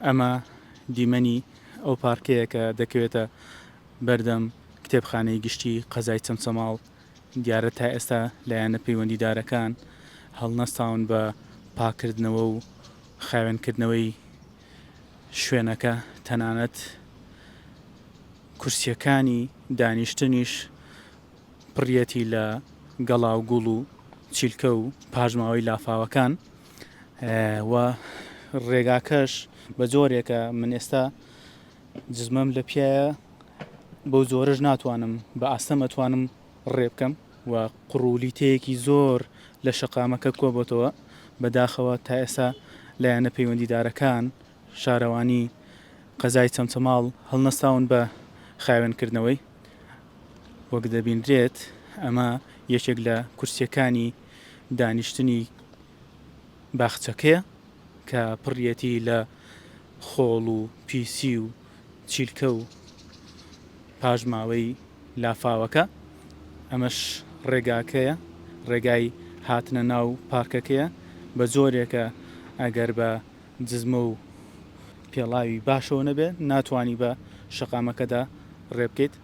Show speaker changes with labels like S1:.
S1: ئەمە دیمەنی ئەو پارکەیە کە دەکەوێتە بەردەم کتێبخانەی گشتی قەزای چەمچەماڵ. دیارە تا ئێستا لایەنە پەیوەندیدارەکان هەڵنەستاون بە پاکردنەوە و خاوێنکردنەوەی شوێنەکە. تەنانەت کورسیەکانی دانیشتنیش پڕیەتی لە گەڵا و گوڵ و چیلکە و پاژماوەی لافاوەکان و ڕێگاکەش بە جۆرێکە من ئێستا جزمەم لە پیایە بەو جۆرەش ناتوانم بە ئاستەم ئەتوانم ڕێ بکەم و قڕولیتەیەکی زۆر لە شەقامەکە کۆبێتەوە. بەداخەوە تا ئێستا لایەنە پەیوەندیدارەکان شارەوانی قەزای چەمچەماڵ هەڵنەستاون بە خاوێنکردنەوەی. وەک دەبینرێت ئەمە یەکێک لە کورسیەکانی دانیشتنی باخچەکەیە کە پڕیەتی لە خۆڵ و پیسی و چیلکە و پاژماوەی لافاوەکە. ئەمەش ڕێگاکەیە، ڕێگای هاتنە ناو پارکەکەیە بە جۆرێکە ئەگەر بە جزمە و پێڵاوی باشەوە نەبێت ناتوانی بە شەقامەکەدا ڕێ بکەیت.